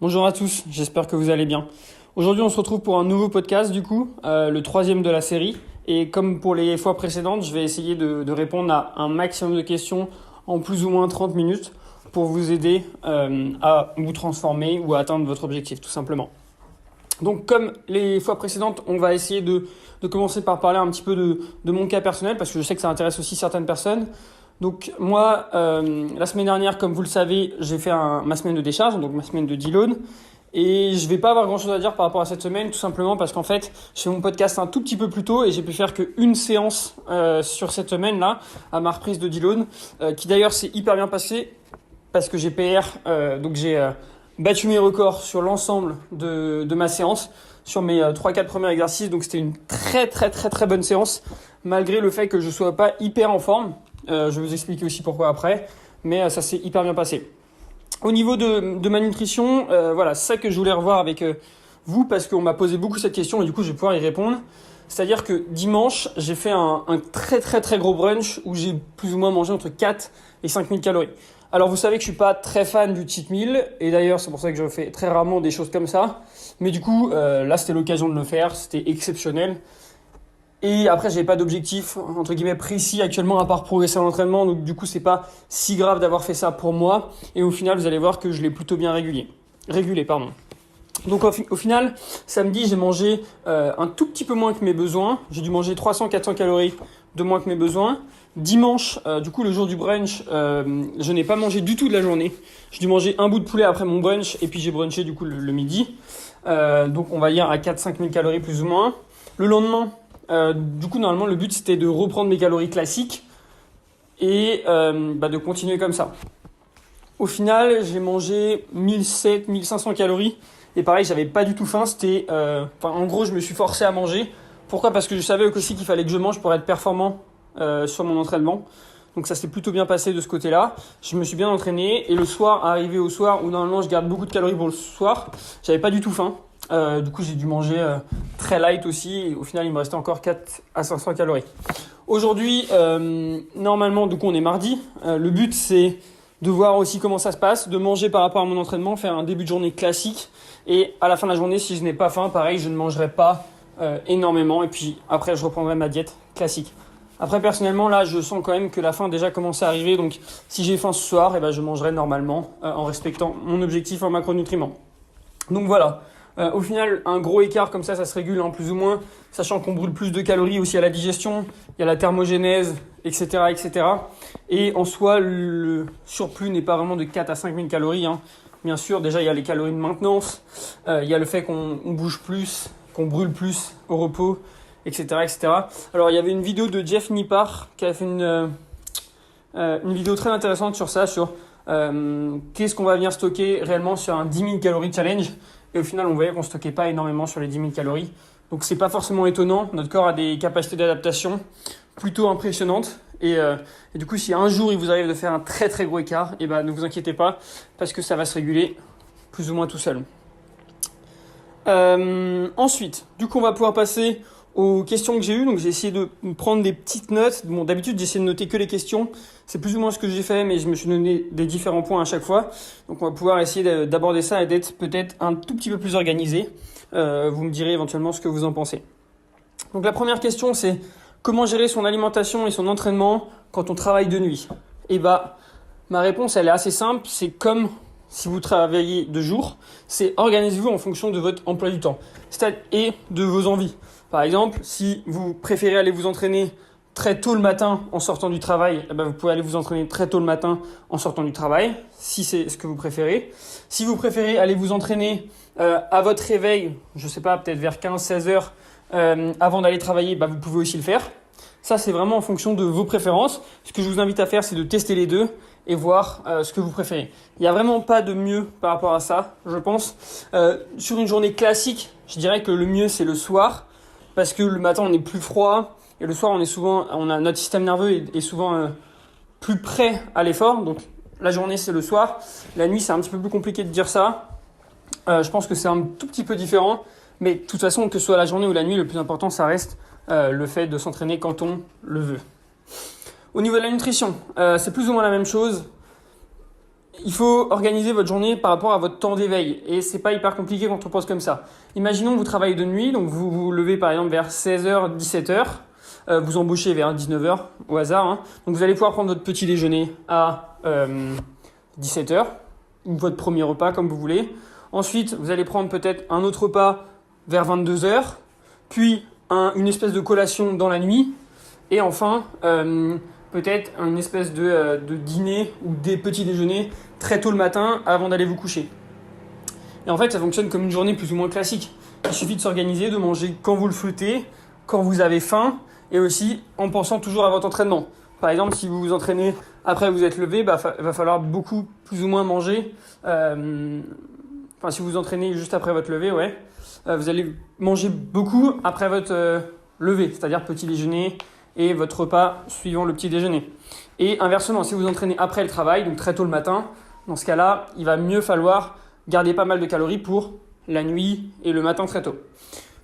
Bonjour à tous, j'espère que vous allez bien. Aujourd'hui, on se retrouve pour un nouveau podcast, le troisième de la série. Et comme pour les fois précédentes, je vais essayer de répondre à un maximum de questions en plus ou moins 30 minutes pour vous aider à vous transformer ou à atteindre votre objectif, tout simplement. Donc, comme les fois précédentes, on va essayer de commencer par parler un petit peu de mon cas personnel, parce que je sais que ça intéresse aussi certaines personnes. Donc moi, la semaine dernière, comme vous le savez, j'ai fait ma semaine de décharge, donc ma semaine de deload. Et je vais pas avoir grand chose à dire par rapport à cette semaine, tout simplement parce qu'en fait, je fais mon podcast un tout petit peu plus tôt et j'ai pu faire qu'une séance sur cette semaine-là, à ma reprise de deload, qui d'ailleurs s'est hyper bien passé parce que j'ai PR, donc j'ai battu mes records sur l'ensemble de ma séance, sur mes 3-4 premiers exercices. Donc c'était une très bonne séance, malgré le fait que je sois pas hyper en forme. Je vais vous expliquer aussi pourquoi après, mais ça s'est hyper bien passé. Au niveau de ma nutrition, voilà, c'est ça que je voulais revoir avec vous, parce qu'on m'a posé beaucoup cette question et du coup je vais pouvoir y répondre. C'est-à-dire que dimanche, j'ai fait un très gros brunch où j'ai plus ou moins mangé entre 4 et 5 000 calories. Alors vous savez que je suis pas très fan du cheat meal, et d'ailleurs c'est pour ça que je fais très rarement des choses comme ça. Mais du coup, là c'était l'occasion de le faire, c'était exceptionnel. Et après, j'avais pas d'objectif, entre guillemets, précis actuellement, à part progresser à l'entraînement. Donc, du coup, c'est pas si grave d'avoir fait ça pour moi. Et au final, vous allez voir que je l'ai plutôt bien régulé, pardon. Donc, au final, samedi, j'ai mangé un tout petit peu moins que mes besoins. J'ai dû manger 300-400 calories de moins que mes besoins. Dimanche, du coup, le jour du brunch, je n'ai pas mangé du tout de la journée. J'ai dû manger un bout de poulet après mon brunch. Et puis, j'ai brunché, du coup, le midi. Donc, on va dire à 4-5 000 calories plus ou moins. Le lendemain, du coup, normalement, le but, c'était de reprendre mes calories classiques et de continuer comme ça. Au final, j'ai mangé 1700-1500 calories. Et pareil, j'avais pas du tout faim. En gros, je me suis forcé à manger. Pourquoi ? Parce que je savais aussi qu'il fallait que je mange pour être performant sur mon entraînement. Donc ça s'est plutôt bien passé de ce côté-là. Je me suis bien entraîné. Et le soir, arrivé au soir, où normalement je garde beaucoup de calories pour le soir, j'avais pas du tout faim. Du coup, j'ai dû manger très light aussi. Et au final, il me restait encore 4 à 500 calories. Aujourd'hui, normalement, du coup, on est mardi. Le but, c'est de voir aussi comment ça se passe, de manger par rapport à mon entraînement, faire un début de journée classique. Et à la fin de la journée, si je n'ai pas faim, pareil, je ne mangerai pas énormément. Et puis après, je reprendrai ma diète classique. Après, personnellement, là, je sens quand même que la faim a déjà commencé à arriver. Donc, si j'ai faim ce soir, je mangerai normalement en respectant mon objectif en macronutriments. Donc voilà. Au final, un gros écart comme ça se régule plus ou moins, sachant qu'on brûle plus de calories aussi à la digestion, il y a la thermogénèse, etc. Et en soi, le surplus n'est pas vraiment de 4 à 5 000 calories. Bien sûr, déjà, il y a les calories de maintenance, il y a le fait qu'on bouge plus, qu'on brûle plus au repos, etc. Alors, il y avait une vidéo de Jeff Nippard qui a fait une vidéo très intéressante sur ça, sur qu'est-ce qu'on va venir stocker réellement sur un 10 000 calories challenge. Et au final, on voyait qu'on ne stockait pas énormément sur les 10 000 calories. Donc, c'est pas forcément étonnant. Notre corps a des capacités d'adaptation plutôt impressionnantes. Et du coup, si un jour, il vous arrive de faire un très gros écart, ne vous inquiétez pas, parce que ça va se réguler plus ou moins tout seul. Ensuite, du coup, on va pouvoir passer aux questions que j'ai eues. Donc, j'ai essayé de prendre des petites notes. Bon, d'habitude, j'essaie de noter que les questions. C'est plus ou moins ce que j'ai fait, mais je me suis donné des différents points à chaque fois. Donc, on va pouvoir essayer d'aborder ça et d'être peut-être un tout petit peu plus organisé. Vous me direz éventuellement ce que vous en pensez. Donc, la première question, c'est comment gérer son alimentation et son entraînement quand on travaille de nuit ? Ma réponse, elle est assez simple. C'est comme si vous travaillez de jour. C'est organisez-vous en fonction de votre emploi du temps et de vos envies. Par exemple, si vous préférez aller vous entraîner très tôt le matin en sortant du travail, vous pouvez aller vous entraîner très tôt le matin en sortant du travail, si c'est ce que vous préférez. Si vous préférez aller vous entraîner à votre réveil, je sais pas, peut-être vers 15-16 heures avant d'aller travailler, vous pouvez aussi le faire. Ça, c'est vraiment en fonction de vos préférences. Ce que je vous invite à faire, c'est de tester les deux et voir ce que vous préférez. Il n'y a vraiment pas de mieux par rapport à ça, je pense. Sur une journée classique, je dirais que le mieux, c'est le soir. Parce que le matin, on est plus froid. Et le soir, notre système nerveux est souvent plus prêt à l'effort. Donc, la journée, c'est le soir. La nuit, c'est un petit peu plus compliqué de dire ça. Je pense que c'est un tout petit peu différent. Mais de toute façon, que ce soit la journée ou la nuit, le plus important, ça reste le fait de s'entraîner quand on le veut. Au niveau de la nutrition, c'est plus ou moins la même chose. il faut organiser votre journée par rapport à votre temps d'éveil. Et c'est pas hyper compliqué quand on pense comme ça. Imaginons que vous travaillez de nuit, donc vous vous levez par exemple vers 16h, 17h. Vous embauchez vers 19h au hasard. Hein. Donc vous allez pouvoir prendre votre petit déjeuner à 17h, ou votre premier repas comme vous voulez. Ensuite, vous allez prendre peut-être un autre repas vers 22h, puis une espèce de collation dans la nuit, et enfin peut-être une espèce de dîner ou des petits déjeuners très tôt le matin avant d'aller vous coucher. Et en fait, ça fonctionne comme une journée plus ou moins classique. Il suffit de s'organiser, de manger quand vous le souhaitez, quand vous avez faim, et aussi en pensant toujours à votre entraînement. Par exemple, si vous vous entraînez après vous êtes levé, va falloir beaucoup plus ou moins manger. Si vous vous entraînez juste après votre lever, vous allez manger beaucoup après votre lever, c'est-à-dire petit déjeuner et votre repas suivant le petit déjeuner. Et inversement, si vous vous entraînez après le travail, donc très tôt le matin, dans ce cas-là, il va mieux falloir garder pas mal de calories pour la nuit et le matin très tôt.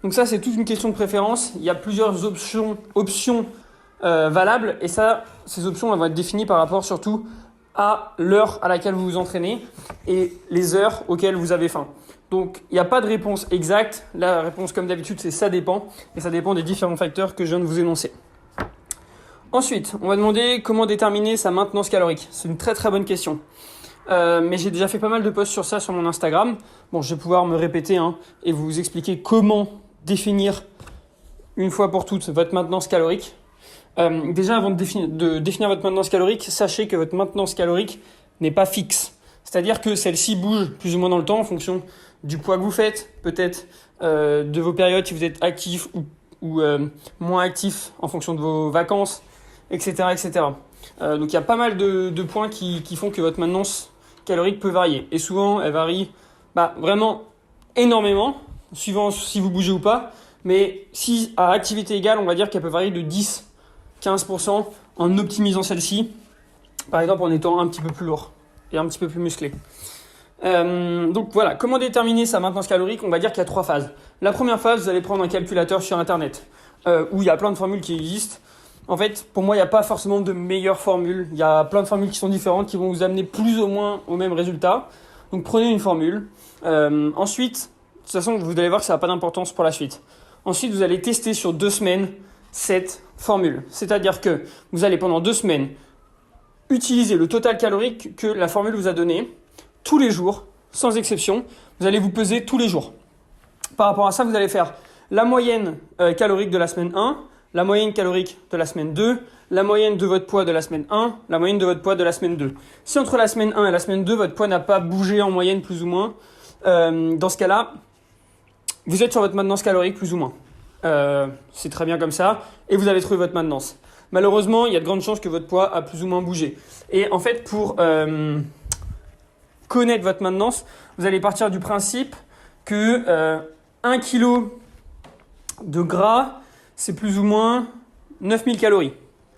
Donc ça, c'est toute une question de préférence. Il y a plusieurs options valables, et ces options elles vont être définies par rapport surtout à l'heure à laquelle vous vous entraînez et les heures auxquelles vous avez faim. Donc il n'y a pas de réponse exacte. La réponse, comme d'habitude, c'est ça dépend, et ça dépend des différents facteurs que je viens de vous énoncer. Ensuite, on va demander comment déterminer sa maintenance calorique. C'est une très très bonne question. Mais j'ai déjà fait pas mal de posts sur ça sur mon Instagram. Bon, je vais pouvoir me répéter et vous expliquer comment définir une fois pour toutes votre maintenance calorique. Déjà, avant de définir votre maintenance calorique, sachez que votre maintenance calorique n'est pas fixe. C'est-à-dire que celle-ci bouge plus ou moins dans le temps en fonction du poids que vous faites, peut-être de vos périodes si vous êtes actif ou moins actif en fonction de vos vacances, etc. etc. Donc il y a pas mal de points qui font que votre maintenance calorique peut varier. Et souvent, elle varie vraiment énormément, suivant si vous bougez ou pas. Mais si à activité égale, on va dire qu'elle peut varier de 10-15% en optimisant celle-ci. Par exemple, en étant un petit peu plus lourd et un petit peu plus musclé. Donc voilà, comment déterminer sa maintenance calorique? On va dire qu'il y a 3 phases. La première phase, vous allez prendre un calculateur sur Internet, où il y a plein de formules qui existent. En fait, pour moi, il n'y a pas forcément de meilleure formule. Il y a plein de formules qui sont différentes, qui vont vous amener plus ou moins au même résultat. Donc prenez une formule. Ensuite, de toute façon, vous allez voir que ça n'a pas d'importance pour la suite. Ensuite, vous allez tester sur 2 semaines cette formule. C'est-à-dire que vous allez pendant 2 semaines utiliser le total calorique que la formule vous a donné tous les jours, sans exception. Vous allez vous peser tous les jours. Par rapport à ça, vous allez faire la moyenne calorique de la semaine 1, la moyenne calorique de la semaine 2, la moyenne de votre poids de la semaine 1, la moyenne de votre poids de la semaine 2. Si entre la semaine 1 et la semaine 2, votre poids n'a pas bougé en moyenne plus ou moins, dans ce cas-là, vous êtes sur votre maintenance calorique plus ou moins. C'est très bien comme ça, et vous avez trouvé votre maintenance. Malheureusement, il y a de grandes chances que votre poids a plus ou moins bougé. Et en fait, pour connaître votre maintenance, vous allez partir du principe que 1 kg de gras, c'est plus ou moins 9000 calories.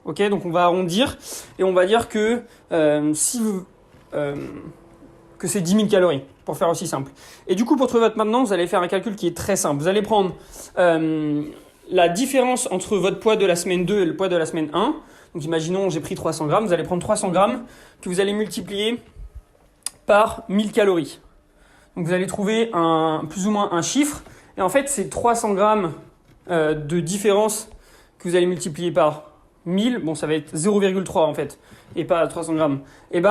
Ok, donc on va arrondir et on va dire que que c'est 10 000 calories, pour faire aussi simple. Et du coup, pour trouver votre maintenance, vous allez faire un calcul qui est très simple. Vous allez prendre la différence entre votre poids de la semaine 2 et le poids de la semaine 1. Donc imaginons, j'ai pris 300 grammes. Vous allez prendre 300 grammes que vous allez multiplier par 1000 calories. Donc vous allez trouver plus ou moins un chiffre. Et en fait, c'est 300 grammes de différence que vous allez multiplier par 1000. Bon, ça va être 0,3 en fait, et pas 300 grammes. Et vous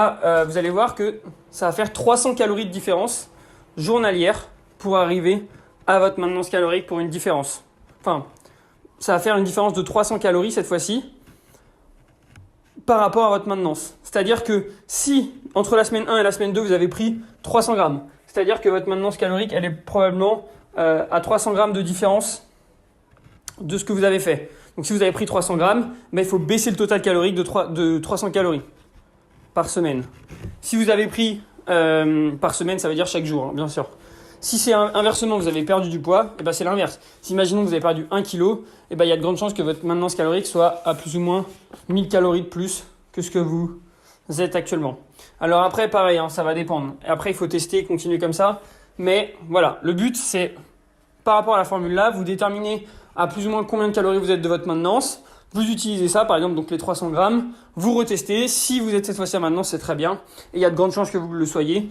allez voir que ça va faire 300 calories de différence journalière pour arriver à votre maintenance calorique pour une différence. Enfin, ça va faire une différence de 300 calories cette fois-ci par rapport à votre maintenance. C'est-à-dire que si entre la semaine 1 et la semaine 2, vous avez pris 300 grammes, c'est-à-dire que votre maintenance calorique, elle est probablement à 300 grammes de différence de ce que vous avez fait. Donc si vous avez pris 300 grammes, il faut baisser le total calorique de 300 calories par semaine. Si vous avez pris par semaine, ça veut dire chaque jour, bien sûr. Si c'est inversement, vous avez perdu du poids, c'est l'inverse. Si imaginons que vous avez perdu 1 kg, il y a de grandes chances que votre maintenance calorique soit à plus ou moins 1000 calories de plus que ce que vous êtes actuellement. Alors après, pareil, ça va dépendre. Et après, il faut tester, continuer comme ça. Mais voilà, le but, c'est par rapport à la formule là, vous déterminez à plus ou moins combien de calories vous êtes de votre maintenance. Vous utilisez ça, par exemple, donc les 300 grammes, vous retestez. Si vous êtes cette fois-ci à maintenance, c'est très bien. Et il y a de grandes chances que vous le soyez.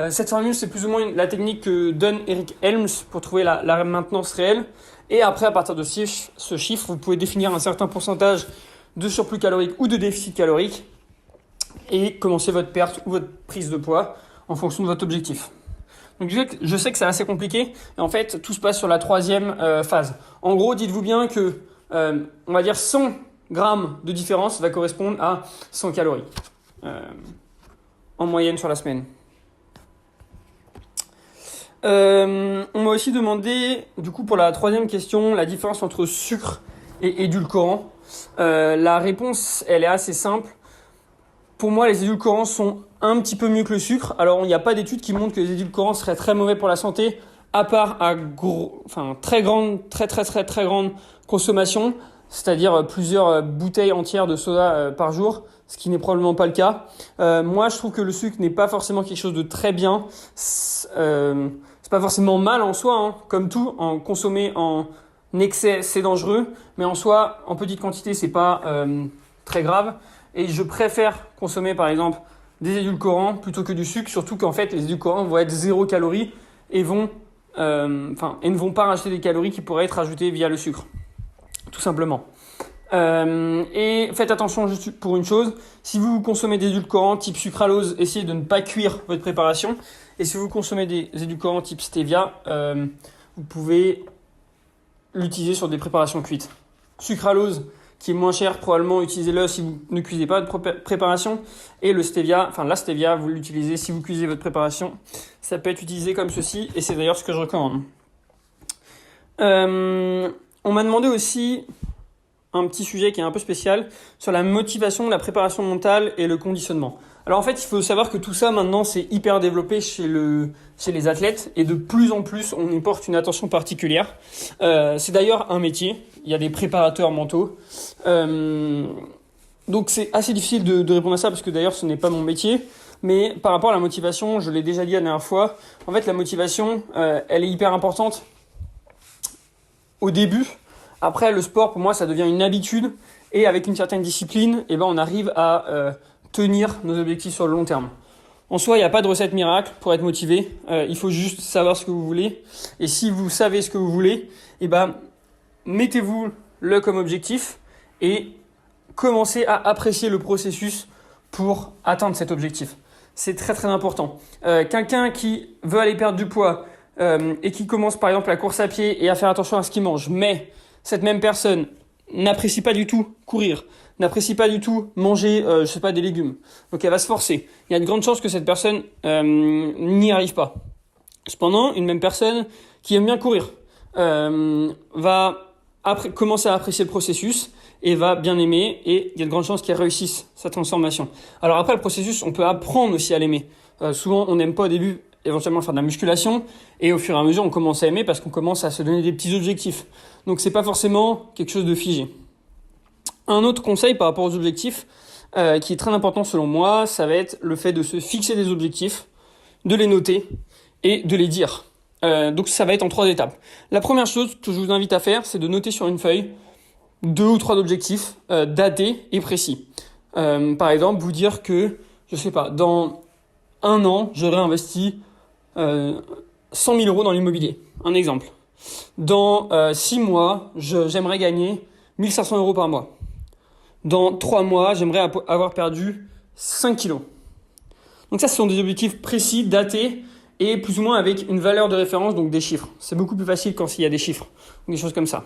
Cette formule, c'est plus ou moins la technique que donne Eric Helms pour trouver la maintenance réelle. Et après, à partir de ce chiffre, vous pouvez définir un certain pourcentage de surplus calorique ou de déficit calorique et commencer votre perte ou votre prise de poids en fonction de votre objectif. Donc je sais que c'est assez compliqué. Et en fait, tout se passe sur la troisième phase. En gros, dites-vous bien que on va dire 100 grammes de différence va correspondre à 100 calories en moyenne sur la semaine. On m'a aussi demandé, du coup, pour la troisième question, la différence entre sucre et édulcorant. La réponse, elle est assez simple. Pour moi, les édulcorants sont un petit peu mieux que le sucre. Alors, il n'y a pas d'études qui montrent que les édulcorants seraient très mauvais pour la santé, à part à très grande consommation, c'est-à-dire plusieurs bouteilles entières de soda par jour, ce qui n'est probablement pas le cas. Moi, je trouve que le sucre n'est pas forcément quelque chose de très bien. C'est pas forcément mal en soi, hein. Comme tout, en consommer en excès, c'est dangereux, mais en soi, en petite quantité, c'est pas très grave. Et je préfère consommer, par exemple, des édulcorants plutôt que du sucre, surtout qu'en fait, les édulcorants vont être 0 calories et ne vont pas rajouter des calories qui pourraient être ajoutées via le sucre, tout simplement. Et faites attention juste pour une chose, si vous consommez des édulcorants type sucralose, essayez de ne pas cuire votre préparation. Et si vous consommez des édulcorants type stevia, vous pouvez l'utiliser sur des préparations cuites. Sucralose, qui est moins cher, probablement utilisez-le si vous ne cuisez pas de préparation. Et la stevia, vous l'utilisez si vous cuisez votre préparation. Ça peut être utilisé comme ceci, et c'est d'ailleurs ce que je recommande. On m'a demandé aussi un petit sujet qui est un peu spécial sur la motivation, la préparation mentale et le conditionnement. Alors en fait, il faut savoir que tout ça maintenant c'est hyper développé chez les athlètes et de plus en plus on y porte une attention particulière. C'est d'ailleurs un métier, il y a des préparateurs mentaux. Donc c'est assez difficile de répondre à ça parce que d'ailleurs ce n'est pas mon métier. Mais par rapport à la motivation, je l'ai déjà dit la dernière fois, en fait la motivation elle est hyper importante au début. Après, le sport, pour moi, ça devient une habitude. Et avec une certaine discipline, on arrive à tenir nos objectifs sur le long terme. En soi, il n'y a pas de recette miracle pour être motivé. Il faut juste savoir ce que vous voulez. Et si vous savez ce que vous voulez, mettez-vous-le comme objectif et commencez à apprécier le processus pour atteindre cet objectif. C'est très très important. Quelqu'un qui veut aller perdre du poids et qui commence par exemple la course à pied et à faire attention à ce qu'il mange, mais cette même personne n'apprécie pas du tout courir, n'apprécie pas du tout manger, des légumes. Donc elle va se forcer. Il y a de grandes chances que cette personne n'y arrive pas. Cependant, une même personne qui aime bien courir va commencer à apprécier le processus et va bien aimer, et il y a de grandes chances qu'elle réussisse sa transformation. Alors après, le processus, on peut apprendre aussi à l'aimer. Souvent, on n'aime pas au début éventuellement faire de la musculation, et au fur et à mesure on commence à aimer parce qu'on commence à se donner des petits objectifs. Donc c'est pas forcément quelque chose de figé. Un autre conseil par rapport aux objectifs qui est très important selon moi, ça va être le fait de se fixer des objectifs, de les noter et de les dire. Donc ça va être en 3 étapes. La première chose que je vous invite à faire, c'est de noter sur une feuille 2 ou 3 objectifs datés et précis. Par exemple, vous dire que, dans 1 an, j'aurai investi 100 000 euros dans l'immobilier. Un exemple. Dans 6 mois, j'aimerais gagner 1 500 euros par mois. Dans 3 mois, j'aimerais avoir perdu 5 kilos. Donc ça, ce sont des objectifs précis, datés, et plus ou moins avec une valeur de référence, donc des chiffres. C'est beaucoup plus facile quand il y a des chiffres, des choses comme ça.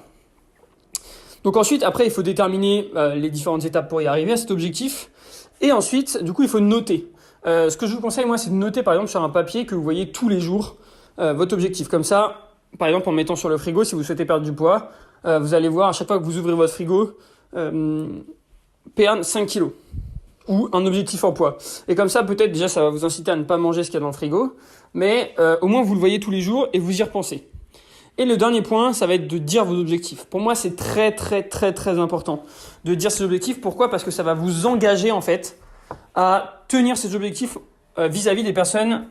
Donc ensuite, après, il faut déterminer les différentes étapes pour y arriver à cet objectif. Et ensuite, du coup, il faut noter. Ce que je vous conseille, moi, c'est de noter, par exemple, sur un papier que vous voyez tous les jours votre objectif. Comme ça, par exemple, en mettant sur le frigo, si vous souhaitez perdre du poids, vous allez voir à chaque fois que vous ouvrez votre frigo, perdre 5 kilos. Ou un objectif en poids. Et comme ça, peut-être, déjà, ça va vous inciter à ne pas manger ce qu'il y a dans le frigo. Mais au moins, vous le voyez tous les jours et vous y repensez. Et le dernier point, ça va être de dire vos objectifs. Pour moi, c'est très, très, très, très important de dire ces objectifs. Pourquoi ? Parce que ça va vous engager, en fait, à tenir ces objectifs vis-à-vis des personnes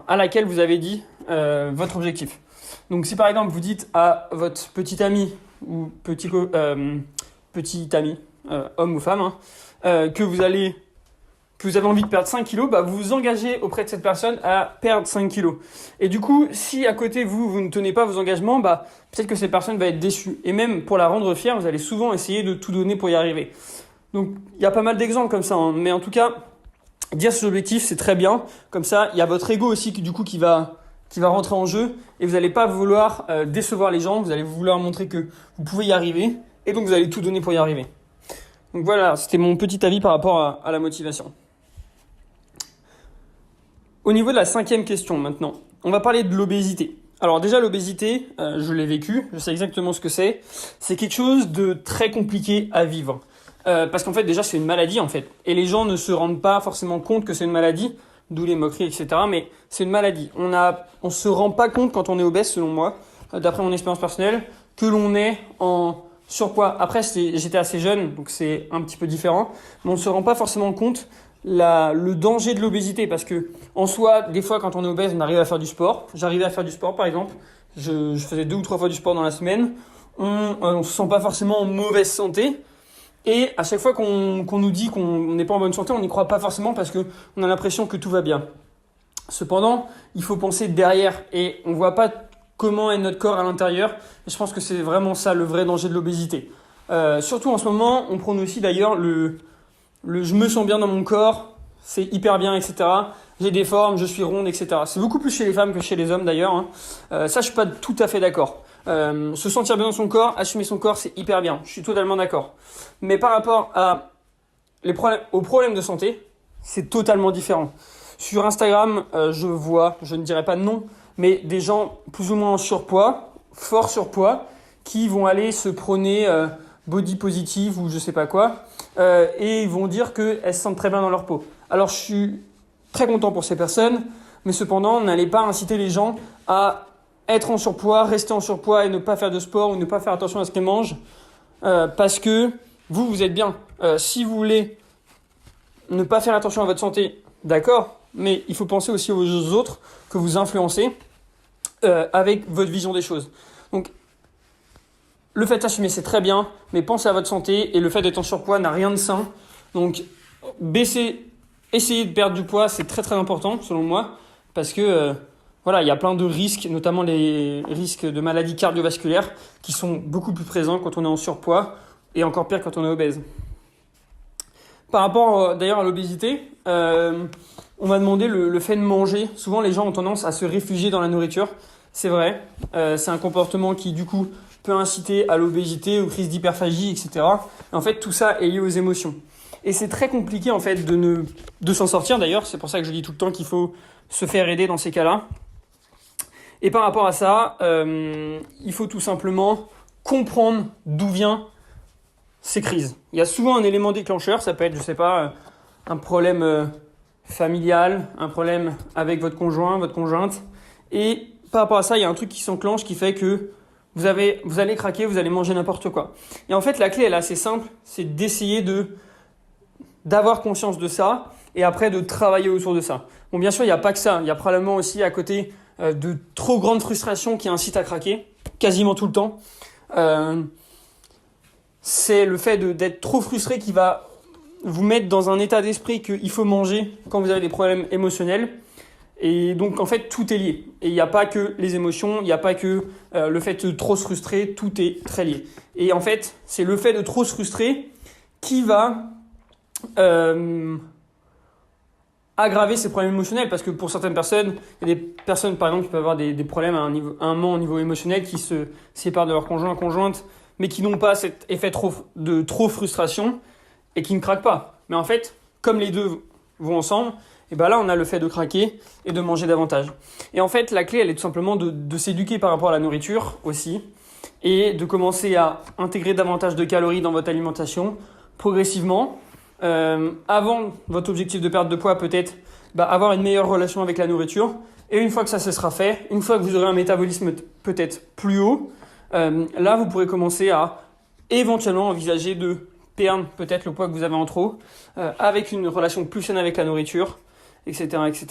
à laquelle vous avez dit votre objectif. Donc, si par exemple, vous dites à votre petit ami ou petit ami, homme ou femme, que vous avez envie de perdre 5 kilos, vous vous engagez auprès de cette personne à perdre 5 kilos. Et du coup, si à côté vous ne tenez pas vos engagements, peut-être que cette personne va être déçue. Et même pour la rendre fière, vous allez souvent essayer de tout donner pour y arriver. Donc, il y a pas mal d'exemples comme ça, mais en tout cas, dire ses objectifs, c'est très bien. Comme ça, il y a votre ego aussi qui va rentrer en jeu et vous n'allez pas vouloir décevoir les gens, vous allez vouloir montrer que vous pouvez y arriver et donc vous allez tout donner pour y arriver. Donc voilà, c'était mon petit avis par rapport à la motivation. Au niveau de la 5e question maintenant, on va parler de l'obésité. Alors déjà l'obésité, je l'ai vécu, je sais exactement ce que c'est. C'est quelque chose de très compliqué à vivre. Parce qu'en fait déjà c'est une maladie en fait. Et les gens ne se rendent pas forcément compte que c'est une maladie, d'où les moqueries, etc. Mais c'est une maladie. On se rend pas compte quand on est obèse selon moi, d'après mon expérience personnelle, que l'on est en surpoids. Après j'étais assez jeune, donc c'est un petit peu différent. Mais on ne se rend pas forcément compte le danger de l'obésité parce que en soi, des fois quand on est obèse, on arrive à faire du sport. J'arrivais à faire du sport par exemple. Je faisais 2 ou 3 fois du sport dans la semaine. On se sent pas forcément en mauvaise santé. Et à chaque fois qu'on nous dit qu'on n'est pas en bonne santé, on n'y croit pas forcément parce qu'on a l'impression que tout va bien. Cependant, il faut penser derrière et on voit pas comment est notre corps à l'intérieur. Et je pense que c'est vraiment ça le vrai danger de l'obésité. Surtout en ce moment, on prône aussi d'ailleurs le je me sens bien dans mon corps, c'est hyper bien, etc. J'ai des formes, je suis ronde, etc. C'est beaucoup plus chez les femmes que chez les hommes d'ailleurs. Ça, je suis pas tout à fait d'accord. Se sentir bien dans son corps, assumer son corps, c'est hyper bien. Je suis totalement d'accord. Mais par rapport aux problèmes de santé, c'est totalement différent. Sur Instagram, je ne dirais pas de nom, mais des gens plus ou moins en surpoids, fort surpoids, qui vont aller se prôner body positive ou je sais pas quoi, et ils vont dire qu'elles se sentent très bien dans leur peau. Alors je suis très content pour ces personnes, mais cependant, n'allez pas inciter les gens à être en surpoids, rester en surpoids et ne pas faire de sport ou ne pas faire attention à ce qu'ils mangent, parce que vous êtes bien. Si vous voulez ne pas faire attention à votre santé, d'accord, mais il faut penser aussi aux autres que vous influencez avec votre vision des choses. Donc, le fait d'assumer, c'est très bien, mais pensez à votre santé et le fait d'être en surpoids n'a rien de sain. Donc, essayer de perdre du poids, c'est très très important selon moi, parce que il y a plein de risques, notamment les risques de maladies cardiovasculaires qui sont beaucoup plus présents quand on est en surpoids et encore pire quand on est obèse. Par rapport d'ailleurs à l'obésité, on m'a demandé le fait de manger. Souvent les gens ont tendance à se réfugier dans la nourriture. C'est vrai, c'est un comportement qui du coup peut inciter à l'obésité, aux crises d'hyperphagie, etc. Et en fait tout ça est lié aux émotions. Et c'est très compliqué en fait de s'en sortir d'ailleurs, c'est pour ça que je dis tout le temps qu'il faut se faire aider dans ces cas-là. Et par rapport à ça, il faut tout simplement comprendre d'où viennent ces crises. Il y a souvent un élément déclencheur, ça peut être, un problème familial, un problème avec votre conjoint, votre conjointe. Et par rapport à ça, il y a un truc qui s'enclenche qui fait que vous allez craquer, vous allez manger n'importe quoi. Et en fait, la clé, elle est assez simple, c'est d'essayer d'avoir conscience de ça et après de travailler autour de ça. Bon, bien sûr, il n'y a pas que ça. Il y a probablement aussi à côté de trop grandes frustrations qui incitent à craquer, quasiment tout le temps. C'est le fait d'être trop frustré qui va vous mettre dans un état d'esprit qu'il faut manger quand vous avez des problèmes émotionnels. Et donc, en fait, tout est lié. Et il n'y a pas que les émotions, il n'y a pas que le fait de trop se frustrer, tout est très lié. Et en fait, c'est le fait de trop se frustrer qui va aggraver ces problèmes émotionnels, parce que pour certaines personnes, il y a des personnes par exemple qui peuvent avoir des problèmes à un moment au niveau émotionnel, qui se séparent de leur conjoint-conjointe, mais qui n'ont pas cet effet de trop frustration et qui ne craquent pas. Mais en fait, comme les deux vont ensemble, et ben là on a le fait de craquer et de manger davantage. Et en fait, la clé, elle est tout simplement de s'éduquer par rapport à la nourriture aussi, et de commencer à intégrer davantage de calories dans votre alimentation progressivement. Avant votre objectif de perte de poids, peut-être avoir une meilleure relation avec la nourriture. Et une fois que ça se sera fait, une fois que vous aurez un métabolisme peut-être plus haut, là vous pourrez commencer à éventuellement envisager de perdre peut-être le poids que vous avez en trop, avec une relation plus saine avec la nourriture, etc. etc.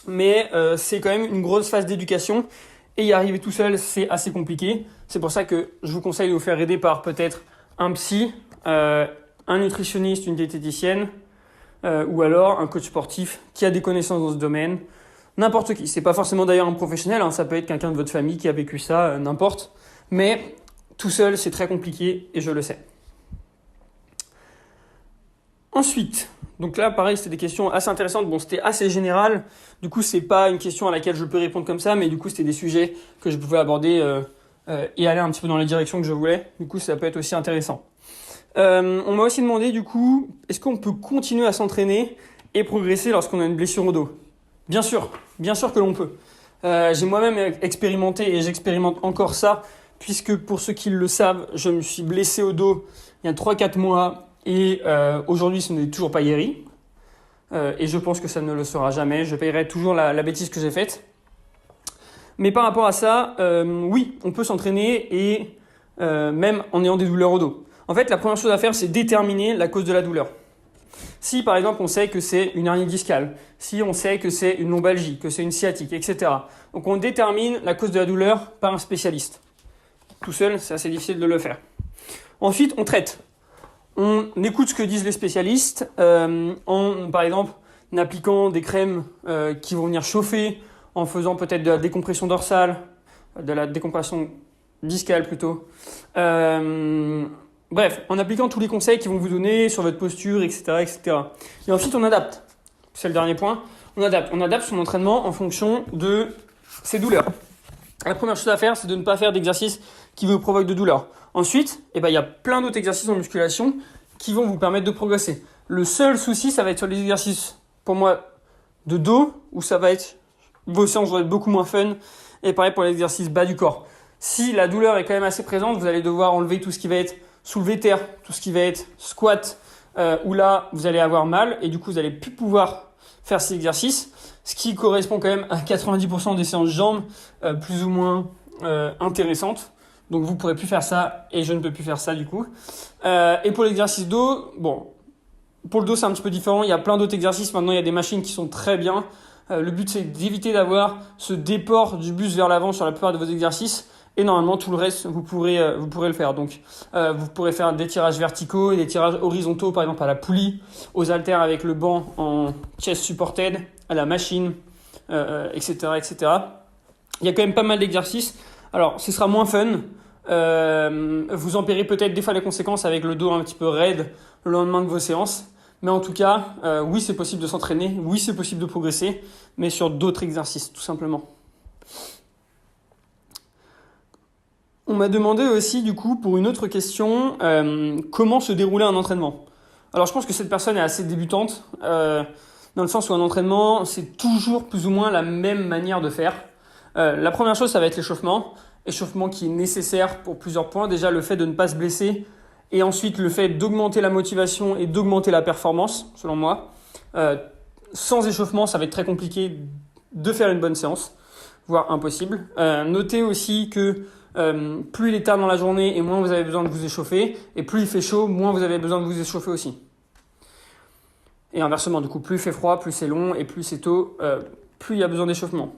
Mais c'est quand même une grosse phase d'éducation et y arriver tout seul, c'est assez compliqué. C'est pour ça que je vous conseille de vous faire aider par peut-être un psy, un nutritionniste, une diététicienne, ou alors un coach sportif qui a des connaissances dans ce domaine. N'importe qui. C'est pas forcément d'ailleurs un professionnel, ça peut être quelqu'un de votre famille qui a vécu ça, n'importe. Mais tout seul, c'est très compliqué et je le sais. Ensuite, donc là, pareil, c'était des questions assez intéressantes. Bon, c'était assez général. Du coup, c'est pas une question à laquelle je peux répondre comme ça, mais du coup, c'était des sujets que je pouvais aborder et aller un petit peu dans les directions que je voulais. Du coup, ça peut être aussi intéressant. On m'a aussi demandé, du coup, est-ce qu'on peut continuer à s'entraîner et progresser lorsqu'on a une blessure au dos ? Bien sûr que l'on peut. J'ai moi-même expérimenté et j'expérimente encore ça, puisque pour ceux qui le savent, je me suis blessé au dos il y a 3-4 mois et aujourd'hui ce n'est toujours pas guéri. Et je pense que ça ne le sera jamais. Je payerai toujours la bêtise que j'ai faite. Mais par rapport à ça, oui, on peut s'entraîner et même en ayant des douleurs au dos. En fait, la première chose à faire, c'est déterminer la cause de la douleur. Si par exemple on sait que c'est une hernie discale, si on sait que c'est une lombalgie, que c'est une sciatique, etc. Donc on détermine la cause de la douleur par un spécialiste. Tout seul, c'est assez difficile de le faire. Ensuite, on traite. On écoute ce que disent les spécialistes par exemple, en appliquant des crèmes qui vont venir chauffer, en faisant peut-être de la décompression dorsale, de la décompression discale plutôt. Bref, en appliquant tous les conseils qu'ils vont vous donner sur votre posture, etc., etc. Et ensuite, on adapte. C'est le dernier point. On adapte son entraînement en fonction de ses douleurs. La première chose à faire, c'est de ne pas faire d'exercice qui vous provoque de douleur. Ensuite, il y a plein d'autres exercices en musculation qui vont vous permettre de progresser. Le seul souci, ça va être sur les exercices, pour moi, de dos, où vos séances vont être beaucoup moins fun. Et pareil pour les exercices bas du corps. Si la douleur est quand même assez présente, vous allez devoir enlever tout ce qui va être soulevé terre, tout ce qui va être squat, où là, vous allez avoir mal et du coup, vous n'allez plus pouvoir faire ces exercices, ce qui correspond quand même à 90% des séances jambes plus ou moins intéressantes. Donc, vous ne pourrez plus faire ça et je ne peux plus faire ça du coup. Et pour l'exercice dos, bon, pour le dos, c'est un petit peu différent. Il y a plein d'autres exercices. Maintenant, il y a des machines qui sont très bien. Le but, c'est d'éviter d'avoir ce déport du buste vers l'avant sur la plupart de vos exercices. Et normalement, tout le reste, vous pourrez le faire. Donc, vous pourrez faire des tirages verticaux et des tirages horizontaux, par exemple à la poulie, aux haltères avec le banc en chest supported, à la machine, etc., etc. Il y a quand même pas mal d'exercices. Alors, ce sera moins fun. Vous en paierez peut-être des fois les conséquences avec le dos un petit peu raide le lendemain de vos séances. Mais en tout cas, oui, c'est possible de s'entraîner. Oui, c'est possible de progresser. Mais sur d'autres exercices, tout simplement. On m'a demandé aussi, du coup, pour une autre question, comment se dérouler un entraînement. Alors, je pense que cette personne est assez débutante, dans le sens où un entraînement, c'est toujours plus ou moins la même manière de faire. La première chose, ça va être l'échauffement qui est nécessaire pour plusieurs points. Déjà, le fait de ne pas se blesser, et ensuite, le fait d'augmenter la motivation et d'augmenter la performance, selon moi. Sans échauffement, ça va être très compliqué de faire une bonne séance, voire impossible. Notez aussi que plus il est tard dans la journée et moins vous avez besoin de vous échauffer, et plus il fait chaud, moins vous avez besoin de vous échauffer aussi. Et inversement, du coup, plus il fait froid, plus c'est long, et plus c'est tôt, plus il y a besoin d'échauffement.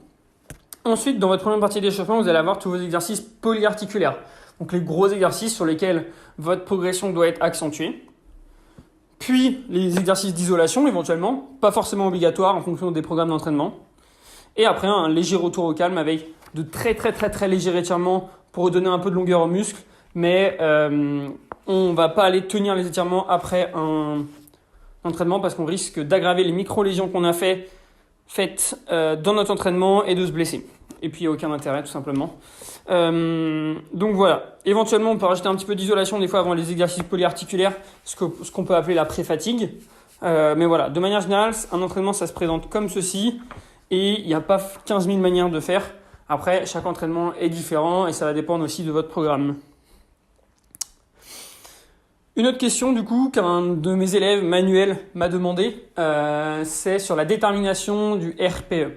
Ensuite, dans votre première partie d'échauffement, vous allez avoir tous vos exercices polyarticulaires. Donc les gros exercices sur lesquels votre progression doit être accentuée. Puis les exercices d'isolation éventuellement, pas forcément obligatoires en fonction des programmes d'entraînement. Et après un léger retour au calme avec de très très très très légers étirements pour redonner un peu de longueur aux muscles. Mais on va pas aller tenir les étirements après un entraînement parce qu'on risque d'aggraver les micro-lésions qu'on a faites dans notre entraînement et de se blesser. Et puis il n'y a aucun intérêt tout simplement. Donc voilà, éventuellement on peut rajouter un petit peu d'isolation des fois avant les exercices polyarticulaires, ce qu'on peut appeler la pré-fatigue. Mais voilà, de manière générale, un entraînement ça se présente comme ceci et il n'y a pas 15 000 manières de faire. Après, chaque entraînement est différent et ça va dépendre aussi de votre programme. Une autre question du coup qu'un de mes élèves, Manuel, m'a demandé, c'est sur la détermination du RPE.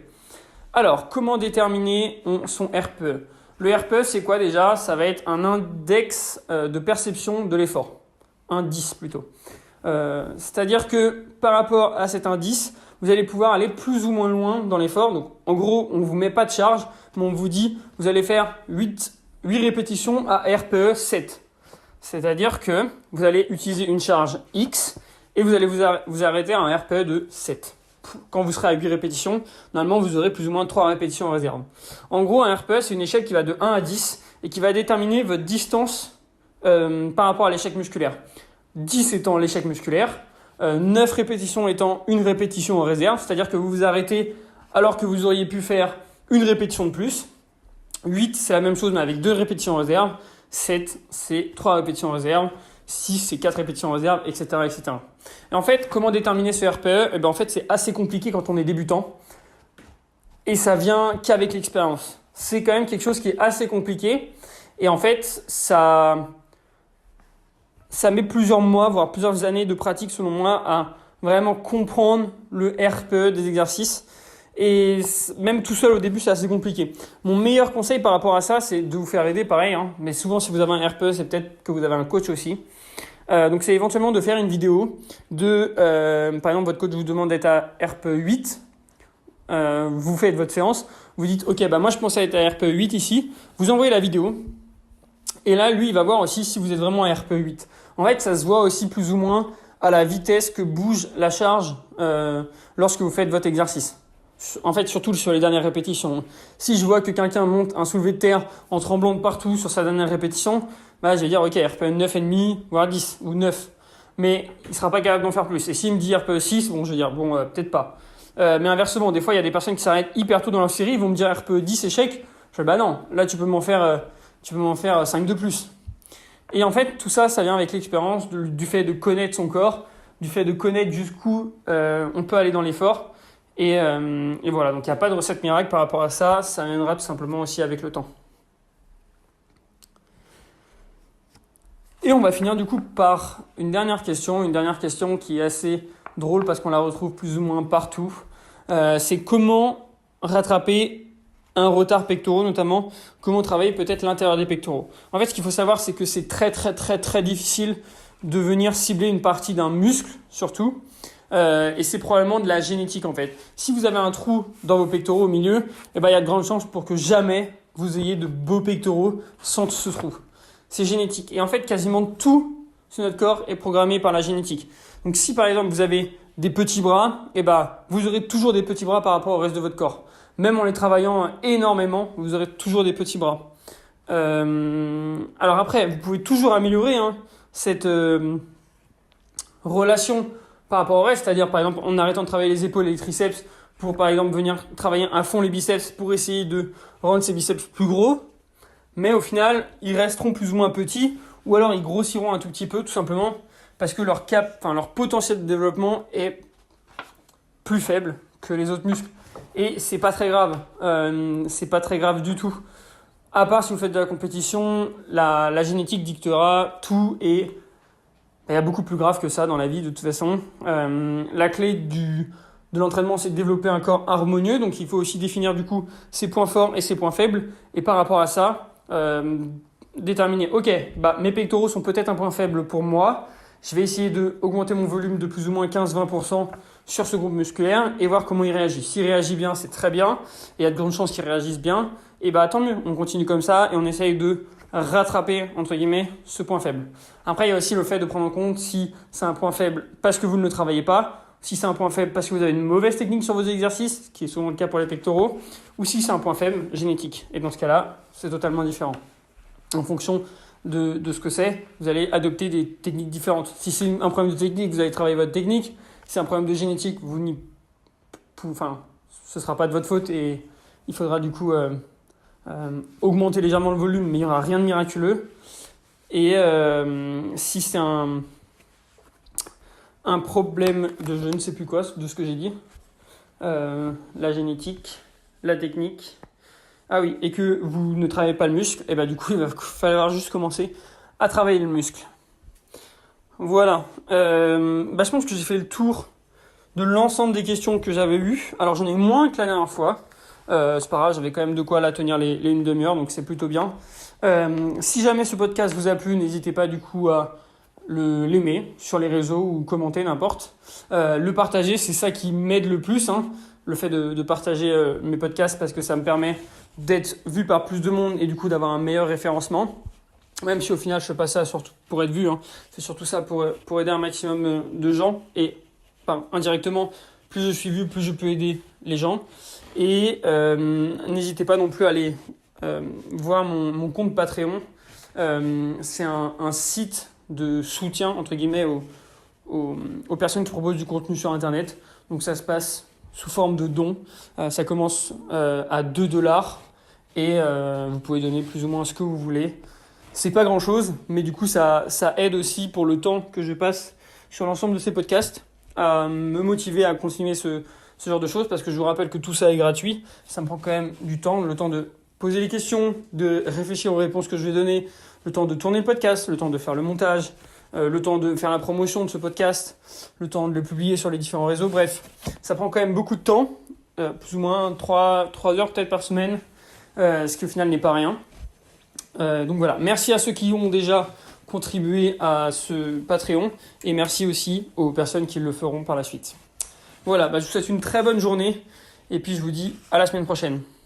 Alors, comment déterminer son RPE ? Le RPE, c'est quoi déjà ? Ça va être un index de perception de l'effort. Indice plutôt. C'est-à-dire que par rapport à cet indice, vous allez pouvoir aller plus ou moins loin dans l'effort. Donc, en gros, on ne vous met pas de charge, mais on vous dit, vous allez faire 8 répétitions à RPE 7. C'est-à-dire que vous allez utiliser une charge X et vous allez vous arrêter à un RPE de 7. Quand vous serez à 8 répétitions, normalement, vous aurez plus ou moins 3 répétitions en réserve. En gros, un RPE, c'est une échelle qui va de 1 à 10 et qui va déterminer votre distance par rapport à l'échec musculaire. 10 étant l'échec musculaire, 9 répétitions étant une répétition en réserve, c'est-à-dire que vous vous arrêtez alors que vous auriez pu faire une répétition de plus. 8, c'est la même chose mais avec 2 répétitions en réserve. 7, c'est 3 répétitions en réserve. 6, c'est 4 répétitions en réserve, etc., etc. Et en fait, comment déterminer ce RPE ? Eh bien, en fait, c'est assez compliqué quand on est débutant. Et ça vient qu'avec l'expérience. C'est quand même quelque chose qui est assez compliqué. Et en fait, ça met plusieurs mois, voire plusieurs années de pratique, selon moi, à vraiment comprendre le RPE des exercices. Et même tout seul au début, c'est assez compliqué. Mon meilleur conseil par rapport à ça, c'est de vous faire aider, pareil. Mais souvent, si vous avez un RPE, c'est peut-être que vous avez un coach aussi. Donc, c'est éventuellement de faire une vidéo de, par exemple, votre coach vous demande d'être à RPE 8. Vous faites votre séance. Vous dites, OK, moi, je pense à être à RPE 8 ici. Vous envoyez la vidéo. Et là, lui, il va voir aussi si vous êtes vraiment à RPE 8. En fait, ça se voit aussi plus ou moins à la vitesse que bouge la charge lorsque vous faites votre exercice. En fait, surtout sur les dernières répétitions. Si je vois que quelqu'un monte un soulevé de terre en tremblant de partout sur sa dernière répétition, je vais dire, OK, RPE 9,5, voire 10 ou 9. Mais il ne sera pas capable d'en faire plus. Et s'il me dit RPE 6, je vais dire, peut-être pas. Mais inversement, des fois, il y a des personnes qui s'arrêtent hyper tôt dans leur série, ils vont me dire RPE 10 échec. Je dis, non, là, tu peux m'en faire 5 de plus. Et en fait, tout ça, ça vient avec l'expérience du fait de connaître son corps, du fait de connaître jusqu'où on peut aller dans l'effort. Et voilà, donc il n'y a pas de recette miracle par rapport à ça, ça viendra tout simplement aussi avec le temps. Et on va finir du coup par une dernière question qui est assez drôle parce qu'on la retrouve plus ou moins partout. C'est comment rattraper un retard pectoraux, notamment comment travailler peut-être l'intérieur des pectoraux. En fait, ce qu'il faut savoir, c'est que c'est très très très très difficile de venir cibler une partie d'un muscle, surtout. Et c'est probablement de la génétique en fait. Si vous avez un trou dans vos pectoraux au milieu, il y a de grandes chances pour que jamais vous ayez de beaux pectoraux sans ce trou. C'est génétique. Et en fait, quasiment tout sur notre corps est programmé par la génétique. Donc si par exemple vous avez des petits bras, vous aurez toujours des petits bras par rapport au reste de votre corps. Même en les travaillant énormément, vous aurez toujours des petits bras. Alors après, vous pouvez toujours améliorer cette relation par rapport au reste, c'est-à-dire par exemple en arrêtant de travailler les épaules et les triceps pour par exemple venir travailler à fond les biceps pour essayer de rendre ces biceps plus gros, mais au final ils resteront plus ou moins petits ou alors ils grossiront un tout petit peu tout simplement parce que leur potentiel de développement est plus faible que les autres muscles et c'est pas très grave, c'est pas très grave du tout. À part si vous faites de la compétition, la génétique dictera tout et il y a beaucoup plus grave que ça dans la vie de toute façon. La clé de l'entraînement, c'est de développer un corps harmonieux. Donc il faut aussi définir du coup ses points forts et ses points faibles. Et par rapport à ça, déterminer, ok, mes pectoraux sont peut-être un point faible pour moi. Je vais essayer d'augmenter mon volume de plus ou moins 15-20% sur ce groupe musculaire et voir comment il réagit. S'il réagit bien, c'est très bien. Et il y a de grandes chances qu'il réagisse bien. Et tant mieux, on continue comme ça et on essaye de rattraper, entre guillemets, ce point faible. Après, il y a aussi le fait de prendre en compte si c'est un point faible parce que vous ne le travaillez pas, si c'est un point faible parce que vous avez une mauvaise technique sur vos exercices, ce qui est souvent le cas pour les pectoraux, ou si c'est un point faible génétique. Et dans ce cas-là, c'est totalement différent. En fonction de ce que c'est, vous allez adopter des techniques différentes. Si c'est un problème de technique, vous allez travailler votre technique. Si c'est un problème de génétique, ce ne sera pas de votre faute et il faudra du coup augmenter légèrement le volume, mais il n'y aura rien de miraculeux. Et si c'est un problème de je ne sais plus quoi, de ce que j'ai dit, la génétique, la technique, et que vous ne travaillez pas le muscle, et du coup il va falloir juste commencer à travailler le muscle. Voilà, je pense que j'ai fait le tour de l'ensemble des questions que j'avais eues. Alors j'en ai moins que la dernière fois. C'est pas grave, j'avais quand même de quoi tenir les une demi-heure, donc c'est plutôt bien. Si jamais ce podcast vous a plu, n'hésitez pas du coup à l'aimer sur les réseaux ou commenter, n'importe. Le partager, c'est ça qui m'aide le plus, hein, le fait de partager mes podcasts, parce que ça me permet d'être vu par plus de monde et du coup d'avoir un meilleur référencement. Même si au final je fais pas ça surtout pour être vu, hein. C'est surtout ça pour aider un maximum de gens. Et indirectement, plus je suis vu, plus je peux aider les gens. Et n'hésitez pas non plus à aller voir mon compte Patreon. C'est un site de soutien entre guillemets aux personnes qui proposent du contenu sur Internet. Donc ça se passe sous forme de dons. Ça commence à 2$ et vous pouvez donner plus ou moins ce que vous voulez. C'est pas grand chose, mais du coup ça aide aussi pour le temps que je passe sur l'ensemble de ces podcasts à me motiver à continuer ce genre de choses, parce que je vous rappelle que tout ça est gratuit. Ça me prend quand même du temps, le temps de poser les questions, de réfléchir aux réponses que je vais donner, le temps de tourner le podcast, le temps de faire le montage, le temps de faire la promotion de ce podcast, le temps de le publier sur les différents réseaux. Bref, ça prend quand même beaucoup de temps, plus ou moins 3 heures peut-être par semaine, ce qui au final n'est pas rien. Donc voilà, merci à ceux qui ont déjà contribué à ce Patreon et merci aussi aux personnes qui le feront par la suite. Voilà, je vous souhaite une très bonne journée et puis je vous dis à la semaine prochaine.